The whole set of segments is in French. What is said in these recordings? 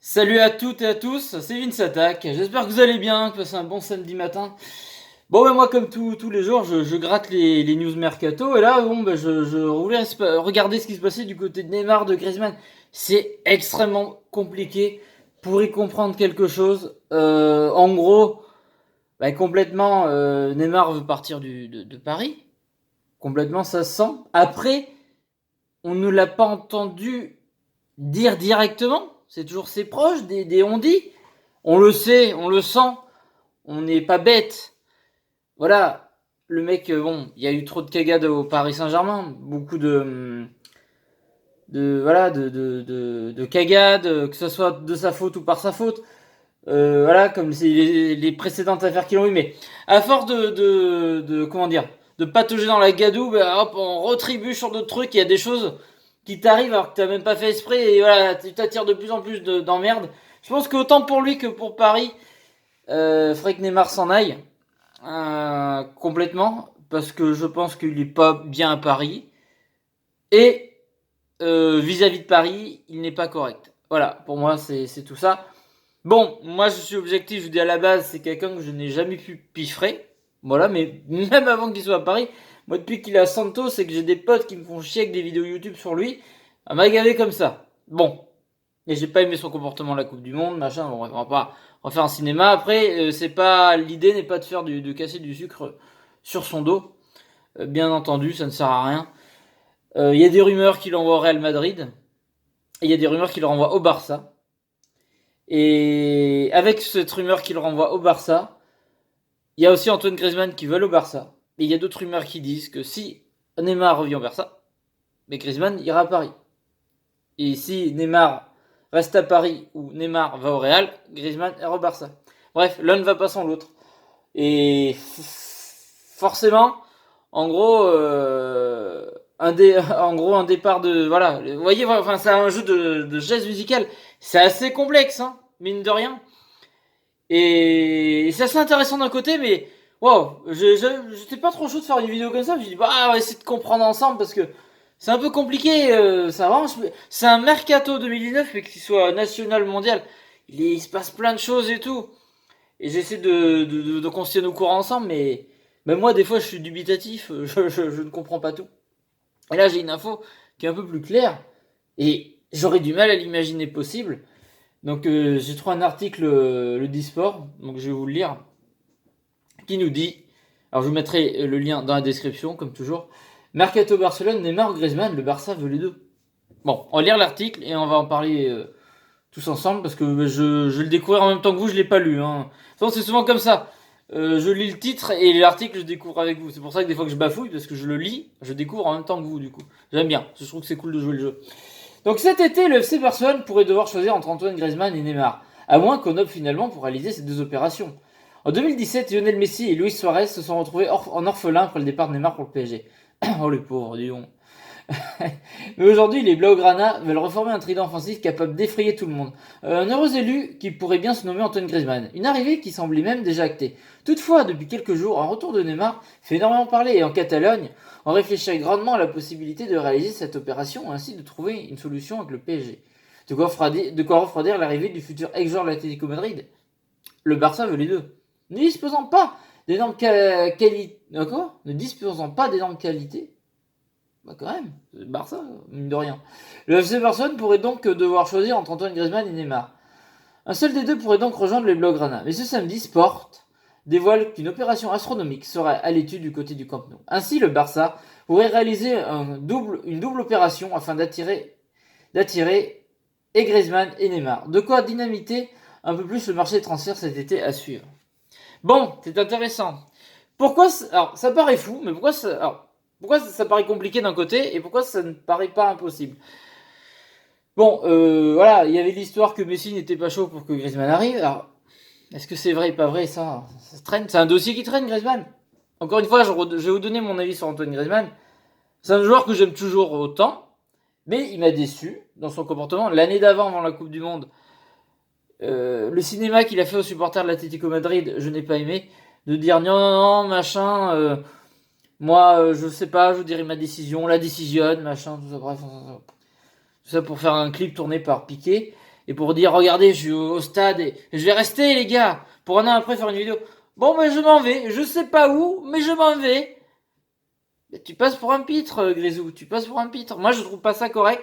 Salut à toutes et à tous, c'est Vince Attack. J'espère que vous allez bien, que vous passez un bon samedi matin. Bon, ben moi, comme tous les jours, je gratte les news mercato. Et là, bon, ben, je voulais regarder ce qui se passait du côté de Neymar, de Griezmann. C'est extrêmement compliqué pour y comprendre quelque chose. En gros, ben, complètement, Neymar veut partir de Paris. Complètement, ça se sent. Après, on ne l'a pas entendu dire directement. C'est toujours ses proches, des on-dit. On le sait, on le sent, on n'est pas bête. Voilà, le mec, bon, il y a eu trop de cagades au Paris Saint-Germain, beaucoup de cagades, que ce soit de sa faute ou par sa faute. Voilà, comme c'est les précédentes affaires qu'ils ont eu, mais à force comment dire, de patauger dans la gadoue, bah, hop, on retribue sur d'autres trucs. Il y a des choses qui t'arrivent alors que t'as même pas fait exprès, et voilà, tu t'attires de plus en plus d'emmerdes. Je pense qu'autant pour lui que pour Paris, faudrait que Neymar s'en aille complètement parce que je pense qu'il est pas bien à Paris et vis-à-vis de Paris, il n'est pas correct. Voilà, pour moi c'est tout ça. Bon, moi je suis objectif, je vous dis à la base, c'est quelqu'un que je n'ai jamais pu piffrer. Voilà, mais même avant qu'il soit à Paris, moi depuis qu'il est à Santos, c'est que j'ai des potes qui me font chier avec des vidéos YouTube sur lui, à m'a gavé comme ça. Bon, et j'ai pas aimé son comportement à la Coupe du Monde, machin. Bon, on va pas refaire un cinéma. Après, c'est pas l'idée n'est pas de faire de casser du sucre sur son dos. Bien entendu, ça ne sert à rien. Il y a des rumeurs qu'il envoie au Real Madrid. Et il y a des rumeurs qu'il renvoie au Barça. Et avec cette rumeur qu'il renvoie au Barça, il y a aussi Antoine Griezmann qui veut au Barça. Et il y a d'autres rumeurs qui disent que si Neymar revient au Barça, mais Griezmann ira à Paris. Et si Neymar reste à Paris ou Neymar va au Real, Griezmann ira au Barça. Bref, l'un ne va pas sans l'autre. Et forcément, en gros, un départ de voilà. Vous voyez, enfin, c'est un jeu de jazz musical. C'est assez complexe, hein, mine de rien. Et c'est assez intéressant d'un côté, mais wow, j'étais pas trop chaud de faire une vidéo comme ça. Je dis bah on va essayer de comprendre ensemble parce que c'est un peu compliqué. Ça avance. C'est un mercato 2019 mais qu'il soit national mondial. Il se passe plein de choses et tout. Et j'essaie de qu'on se tienne au courant ensemble, mais même moi des fois je suis dubitatif. Je ne comprends pas tout. Et là j'ai une info qui est un peu plus claire et j'aurais du mal à l'imaginer possible. Donc j'ai trouvé un article le Disport, donc je vais vous le lire, qui nous dit, alors je vous mettrai le lien dans la description comme toujours, Mercato Barcelone, Neymar, Griezmann, le Barça veut les deux. Bon, on va lire l'article et on va en parler tous ensemble parce que je le découvre en même temps que vous, je l'ai pas lu. Hein. De toute façon, c'est souvent comme ça. Je lis le titre et l'article je découvre avec vous. C'est pour ça que des fois que je bafouille parce que je le lis, je découvre en même temps que vous du coup. J'aime bien, je trouve que c'est cool de jouer le jeu. Donc cet été, le FC Barcelone pourrait devoir choisir entre Antoine Griezmann et Neymar, à moins qu'on opte finalement pour réaliser ces deux opérations. En 2017, Lionel Messi et Luis Suarez se sont retrouvés en orphelins après le départ de Neymar pour le PSG. Oh les pauvres, dis donc. Mais aujourd'hui, les Blaugrana veulent reformer un trident offensif capable d'effrayer tout le monde. Un heureux élu qui pourrait bien se nommer Antoine Griezmann. Une arrivée qui semblait même déjà actée. Toutefois, depuis quelques jours, un retour de Neymar fait énormément parler et en Catalogne, on réfléchit grandement à la possibilité de réaliser cette opération et ainsi de trouver une solution avec le PSG. De quoi refroidir l'arrivée du futur ex-joueur de l'Atlético Madrid. Le Barça veut les deux. Ne disposant pas d'énormes qualités. D'accord. Ne disposant pas d'énormes qualités. Bah quand même, c'est le Barça, mine de rien. Le FC Barcelone pourrait donc devoir choisir entre Antoine Griezmann et Neymar. Un seul des deux pourrait donc rejoindre les Blaugrana. Mais ce samedi, Sport dévoile qu'une opération astronomique sera à l'étude du côté du Camp Nou. Ainsi, le Barça pourrait réaliser une double opération afin d'attirer et Griezmann et Neymar. De quoi dynamiter un peu plus le marché des transferts cet été à suivre. Bon, c'est intéressant. Alors, ça paraît fou, mais pourquoi ça paraît compliqué d'un côté et pourquoi ça ne paraît pas impossible? Bon, voilà, il y avait l'histoire que Messi n'était pas chaud pour que Griezmann arrive. Alors, est-ce que c'est vrai ou pas vrai ça traîne, c'est un dossier qui traîne, Griezmann. Encore une fois, je vais vous donner mon avis sur Antoine Griezmann. C'est un joueur que j'aime toujours autant, mais il m'a déçu dans son comportement. L'année d'avant, avant la Coupe du Monde, le cinéma qu'il a fait aux supporters de l'Atlético Madrid, je n'ai pas aimé. De dire non, non, non, machin, moi, je sais pas, je vous dirai ma décision, la décisionne, machin, tout ça, bref, tout ça pour faire un clip tourné par Piqué. Et pour dire, regardez, je suis au stade et je vais rester, les gars, pour un an après faire une vidéo. Bon, ben je m'en vais, je sais pas où, mais je m'en vais. Tu passes pour un pitre, Grisou, tu passes pour un pitre. Moi, je trouve pas ça correct.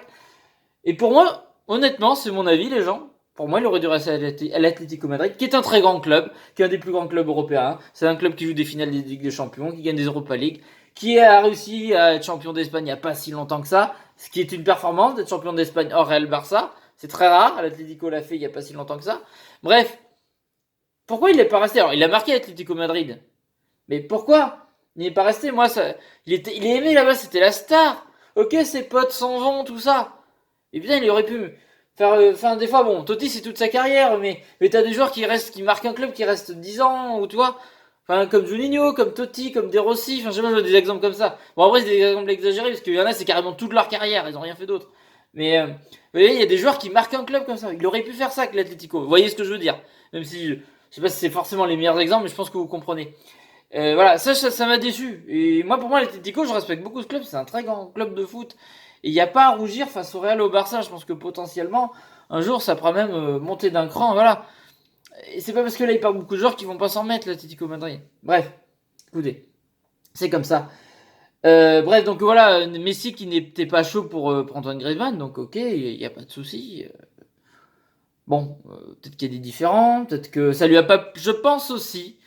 Et pour moi, honnêtement, c'est mon avis, les gens. Pour moi, il aurait dû rester à l'Atlético Madrid, qui est un très grand club, qui est un des plus grands clubs européens. C'est un club qui joue des finales des Ligues des Champions, qui gagne des Europa League, qui a réussi à être champion d'Espagne il n'y a pas si longtemps que ça, ce qui est une performance d'être champion d'Espagne hors Real Barça. C'est très rare, l'Atlético l'a fait il n'y a pas si longtemps que ça. Bref, pourquoi il n'est pas resté? Alors, il a marqué l'Atlético Madrid, mais pourquoi il n'est pas resté? Moi, ça, il est aimé là-bas, c'était la star. Ok, ses potes s'en vont, tout ça. Et putain, il aurait pu faire. Enfin, des fois, bon, Totti, c'est toute sa carrière, mais t'as des joueurs qui restent, qui marquent un club qui reste 10 ans, ou tu vois. Enfin, comme Juninho, comme Totti, comme De Rossi, enfin, je sais pas, des exemples comme ça. Bon, après, c'est des exemples exagérés, parce qu'il y en a, c'est carrément toute leur carrière, ils ont rien fait d'autre. Mais, vous voyez, il y a des joueurs qui marquent un club comme ça. Il aurait pu faire ça avec l'Atlético. Vous voyez ce que je veux dire? Même si je sais pas si c'est forcément les meilleurs exemples, mais je pense que vous comprenez. Voilà, ça m'a déçu. Et moi, pour moi, l'Atlético, je respecte beaucoup ce club. C'est un très grand club de foot. Et il n'y a pas à rougir face au Real et au Barça. Je pense que potentiellement, un jour, ça pourra même monter d'un cran. Voilà. Et c'est pas parce que là, il parle beaucoup de joueurs qui vont pas s'en mettre, l'Atlético Madrid. Bref, écoutez, c'est comme ça. Bref, donc voilà, Messi qui n'était pas chaud pour Antoine Griezmann. Donc, ok, il n'y a pas de souci. Bon, peut-être qu'il y a des différends. Peut-être que ça lui a pas. Je pense aussi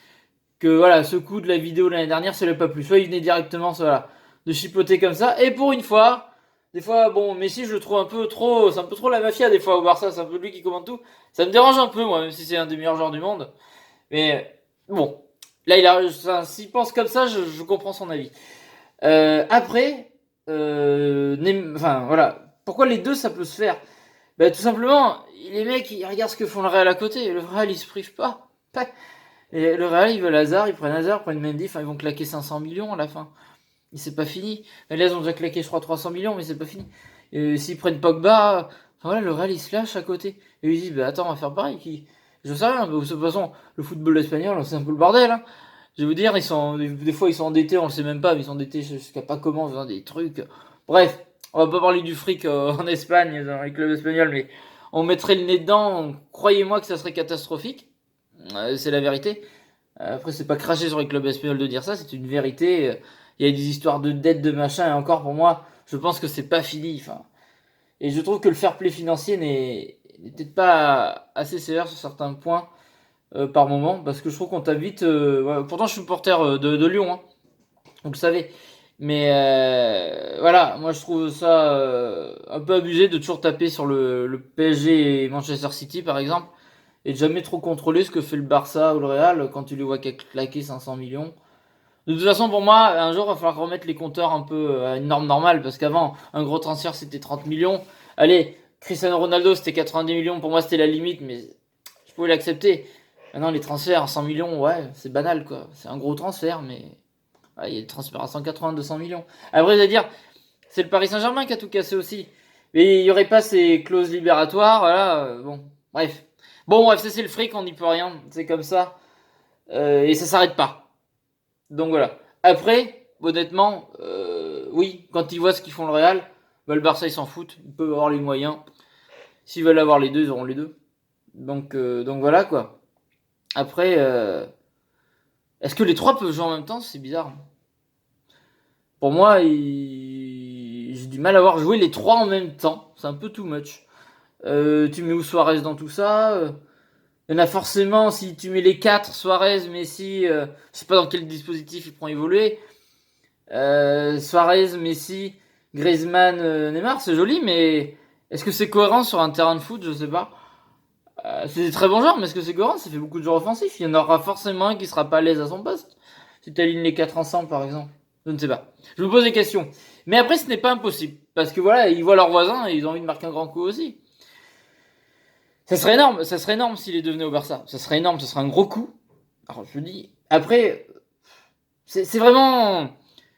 que voilà, ce coup de la vidéo l'année dernière, ça lui a pas plu. Soit il venait directement, soit voilà, de chipoter comme ça. Et pour une fois, des fois, bon, Messi, je le trouve un peu trop, c'est un peu trop la mafia des fois au Barça, c'est un peu lui qui commande tout. Ça me dérange un peu, moi, même si c'est un des meilleurs joueurs du monde. Mais bon, là, s'il pense comme ça, je comprends son avis. Après, enfin voilà, pourquoi les deux ça peut se faire? Bah tout simplement, les mecs, ils regardent ce que font le Real à côté. Le Real, ils se privent pas. Et le Real, ils veulent Hazard, ils prennent Mendy, enfin ils vont claquer 500 millions à la fin. Et c'est pas fini. Mais là, ils ont déjà claqué, je crois, 300 millions, mais c'est pas fini. Et s'ils prennent Pogba, enfin voilà, le Real, il se lâche à côté. Et ils disent, bah attends, on va faire pareil. Je sais rien, mais de toute façon, le football espagnol, c'est un peu le bordel. Hein. Je vais vous dire, des fois, ils sont endettés, on le sait même pas, mais ils sont endettés jusqu'à pas comment, en faisant des trucs. Bref, on va pas parler du fric en Espagne, dans les clubs espagnols, mais on mettrait le nez dedans. Croyez-moi que ça serait catastrophique. C'est la vérité. Après, c'est pas cracher sur les clubs espagnols de dire ça, c'est une vérité. Il y a des histoires de dettes, de machin, et encore pour moi, je pense que c'est pas fini. Enfin, et je trouve que le fair play financier n'est peut-être pas assez sévère sur certains points par moment, parce que je trouve qu'on tape vite. Pourtant, je suis supporter de Lyon, hein, vous le savez. Mais voilà, moi je trouve ça un peu abusé de toujours taper sur le PSG et Manchester City par exemple, et de jamais trop contrôler ce que fait le Barça ou le Real quand tu les vois claquer 500 millions. De toute façon, pour moi, un jour, il va falloir remettre les compteurs un peu à une norme normale, parce qu'avant, un gros transfert, c'était 30 millions. Allez, Cristiano Ronaldo, c'était 90 millions, pour moi, c'était la limite, mais je pouvais l'accepter. Maintenant, les transferts à 100 millions, ouais, c'est banal, quoi. C'est un gros transfert, mais ouais, il y a des transferts à 180, 200 millions. Après, c'est-à-dire, c'est le Paris Saint-Germain qui a tout cassé aussi. Mais il n'y aurait pas ces clauses libératoires, voilà, bon, bref. Bon, bref, ça c'est le fric, on n'y peut rien, c'est comme ça. Et ça s'arrête pas. Donc voilà. Après, honnêtement, oui, quand ils voient ce qu'ils font le Real, bah, le Barça ils s'en foutent, ils peuvent avoir les moyens. S'ils veulent avoir les deux, ils auront les deux. Donc voilà quoi. Après, est-ce que les trois peuvent jouer en même temps? C'est bizarre. Pour moi, j'ai du mal à voir jouer les trois en même temps. C'est un peu too much. Tu mets où Suarez dans tout ça? Il y en a forcément, si tu mets les quatre, Suarez, Messi, je sais pas dans quel dispositif ils pourront évoluer. Suarez, Messi, Griezmann, Neymar, c'est joli, mais est-ce que c'est cohérent sur un terrain de foot? Je sais pas. C'est des très bons joueurs, mais est-ce que c'est cohérent? Ça fait beaucoup de joueurs offensifs. Il y en aura forcément un qui sera pas à l'aise à son poste. Si tu alignes les quatre ensemble, par exemple. Je ne sais pas. Je me pose des questions. Mais après, ce n'est pas impossible. Parce que voilà, ils voient leurs voisins et ils ont envie de marquer un grand coup aussi. Ça serait énorme s'il est devenu au Barça. Ça serait énorme, ça serait un gros coup. Alors je dis, après, c'est vraiment,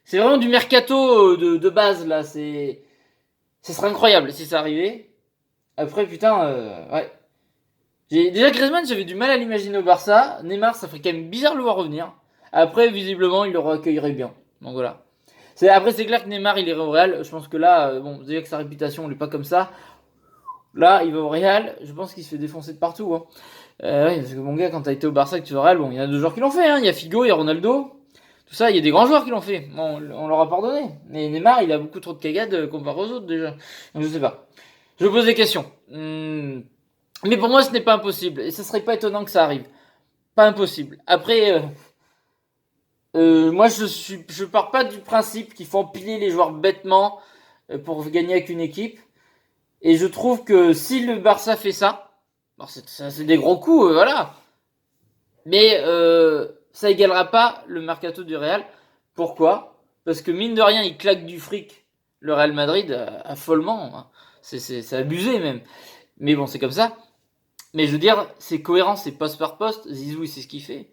c'est vraiment du mercato de base là. Ça serait incroyable si ça arrivait. Après, putain, ouais. Déjà Griezmann, j'avais du mal à l'imaginer au Barça. Neymar, ça ferait quand même bizarre de le voir revenir. Après, visiblement, il le recueillerait bien. Donc voilà. Après, c'est clair que Neymar, il irait au Real. Je pense que là, bon, déjà que sa réputation, elle est pas comme ça. Là, il va au Real, je pense qu'il se fait défoncer de partout. Hein. Ouais, parce que mon gars, quand t'as été au Barça, que tu vas au Real, bon, il y en a 2 joueurs qui l'ont fait. Hein. Il y a Figo, il y a Ronaldo. Tout ça, il y a des grands joueurs qui l'ont fait. Bon, on leur a pardonné. Mais Neymar, il a beaucoup trop de cagades comparé aux autres déjà. Donc je sais pas. Je pose des questions. Mais pour moi, ce n'est pas impossible. Et ce serait pas étonnant que ça arrive. Pas impossible. Après, moi, je pars pas du principe qu'il faut empiler les joueurs bêtement pour gagner avec une équipe. Et je trouve que si le Barça fait ça, bon, c'est des gros coups, voilà. Mais ça égalera pas le mercato du Real. Pourquoi? Parce que mine de rien, il claque du fric, le Real Madrid, follement. Hein. C'est abusé même. Mais bon, c'est comme ça. Mais je veux dire, c'est cohérent, c'est poste par poste. Zizou, il sait ce qu'il fait.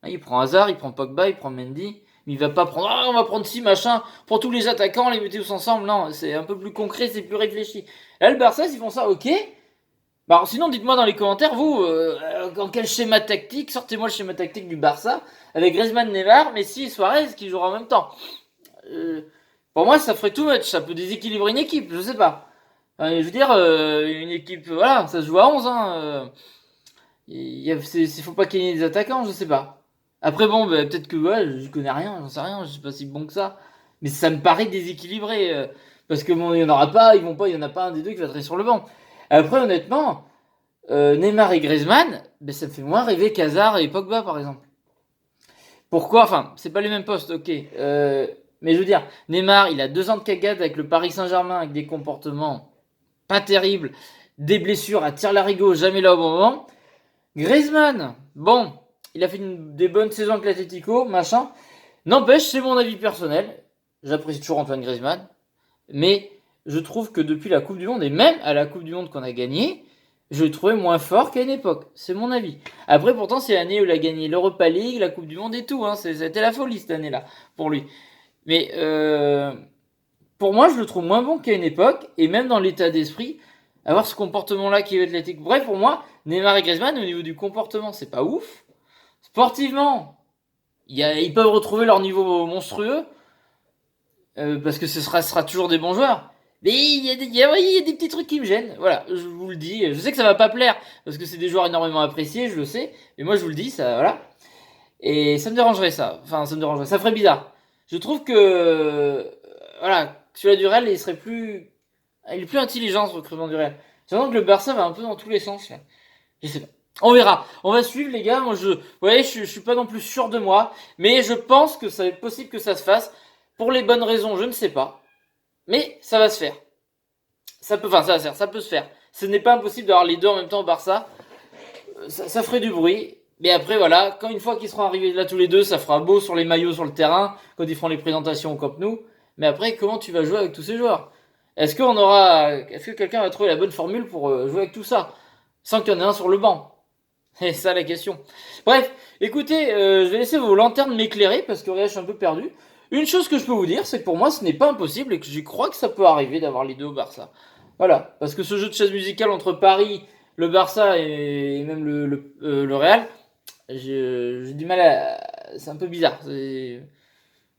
Il prend Hazard, il prend Pogba, il prend Mendy. Mais il va pas prendre, on va prendre ci, machin, pour tous les attaquants, les mettez tous ensemble. Non, c'est un peu plus concret, c'est plus réfléchi. Là, le Barça, ils font ça, ok. Bah, alors, sinon, dites-moi dans les commentaires, vous, dans quel schéma tactique, sortez-moi le schéma tactique du Barça, avec Griezmann, Neymar, Messi et Suarez qui joueront en même temps. Euh, pour moi, ça ferait too much, ça peut déséquilibrer une équipe, je sais pas. Je veux dire, une équipe, voilà, ça se joue à 11, hein. Faut pas qu'il y ait des attaquants, je sais pas. Après, bon, bah, peut-être que ouais, je connais rien, j'en sais rien, je suis pas si bon que ça. Mais ça me paraît déséquilibré. Parce que bon, il y en aura pas, ils vont pas, il y en a pas un des deux qui va être sur le banc. Après, honnêtement, Neymar et Griezmann, ben, ça me fait moins rêver qu'Hazard et Pogba, par exemple. Pourquoi? Enfin, c'est pas les mêmes postes, ok. Mais je veux dire, Neymar, il a 2 ans de cagade avec le Paris Saint-Germain, avec des comportements pas terribles, des blessures à tire-larigot, jamais là au bon moment. Griezmann, bon, il a fait des bonnes saisons avec l'Atlético, machin. N'empêche, c'est mon avis personnel. J'apprécie toujours Antoine Griezmann. Mais je trouve que depuis la Coupe du Monde, et même à la Coupe du Monde qu'on a gagnée, je le trouvais moins fort qu'à une époque. C'est mon avis. Après, pourtant, c'est l'année où il a gagné l'Europa League, la Coupe du Monde et tout. Hein. C'était la folie cette année-là, pour lui. Mais pour moi, je le trouve moins bon qu'à une époque. Et même dans l'état d'esprit, avoir ce comportement-là qui est athlétique. Bref, pour moi, Neymar et Griezmann, au niveau du comportement, c'est pas ouf. Sportivement, ils peuvent retrouver leur niveau monstrueux. Parce que sera toujours des bons joueurs. Mais il y a des petits trucs qui me gênent. Voilà, je vous le dis. Je sais que ça va pas plaire parce que c'est des joueurs énormément appréciés, je le sais. Mais moi, je vous le dis, ça, voilà. Et ça me dérangerait ça. Enfin, ça me dérangerait. Ça ferait bizarre. Je trouve que, voilà, celui-là du Real, il est plus intelligent ce recrutement du Real. J'ai l'impression que le Barça va un peu dans tous les sens. Là. Je sais pas. On verra. On va suivre les gars. Moi, vous voyez, je suis pas non plus sûr de moi, mais je pense que ça est possible que ça se fasse. Pour les bonnes raisons, je ne sais pas. Mais ça va se faire. Ça peut se faire. Ce n'est pas impossible d'avoir les deux en même temps au Barça. Ça ferait du bruit. Mais après, voilà, quand une fois qu'ils seront arrivés là tous les deux, ça fera beau sur les maillots sur le terrain, quand ils feront les présentations au Camp Nou. Mais après, comment tu vas jouer avec tous ces joueurs? Est-ce que quelqu'un va trouver la bonne formule pour jouer avec tout ça? Sans qu'il y en ait un sur le banc. C'est ça la question. Bref, écoutez, je vais laisser vos lanternes m'éclairer parce que je suis un peu perdu. Une chose que je peux vous dire, c'est que pour moi, ce n'est pas impossible et que j'y crois que ça peut arriver d'avoir les deux au Barça. Voilà, parce que ce jeu de chaise musicale entre Paris, le Barça et même le Real, j'ai du mal à... C'est un peu bizarre.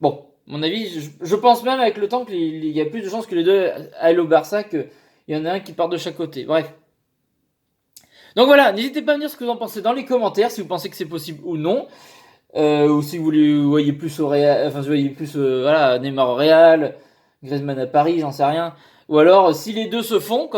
Bon, mon avis, je pense même avec le temps qu'il y a plus de chances que les deux aillent au Barça qu'il y en a un qui part de chaque côté. Bref. Donc voilà, n'hésitez pas à me dire ce que vous en pensez dans les commentaires, si vous pensez que c'est possible ou non. Ou si vous voyez plus au Real, enfin, vous voyez plus, voilà, Neymar au Real, Griezmann à Paris, j'en sais rien. Ou alors, si les deux se font,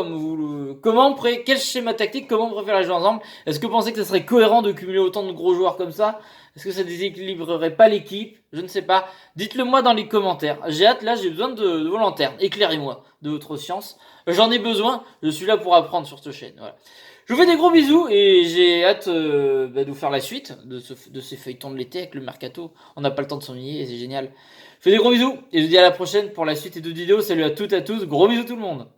quel schéma tactique, comment on préfère jouer ensemble? Est-ce que vous pensez que ça serait cohérent de cumuler autant de gros joueurs comme ça? Est-ce que ça déséquilibrerait pas l'équipe? Je ne sais pas. Dites-le moi dans les commentaires. J'ai hâte, là, j'ai besoin de vos lanternes. Éclairez-moi de votre science. J'en ai besoin. Je suis là pour apprendre sur cette chaîne. Voilà. Je vous fais des gros bisous et j'ai hâte de vous faire la suite de ces feuilletons de l'été avec le mercato. On n'a pas le temps de s'ennuyer et c'est génial. Je fais des gros bisous et je vous dis à la prochaine pour la suite et d'autres vidéos. Salut à toutes et à tous. Gros bisous tout le monde.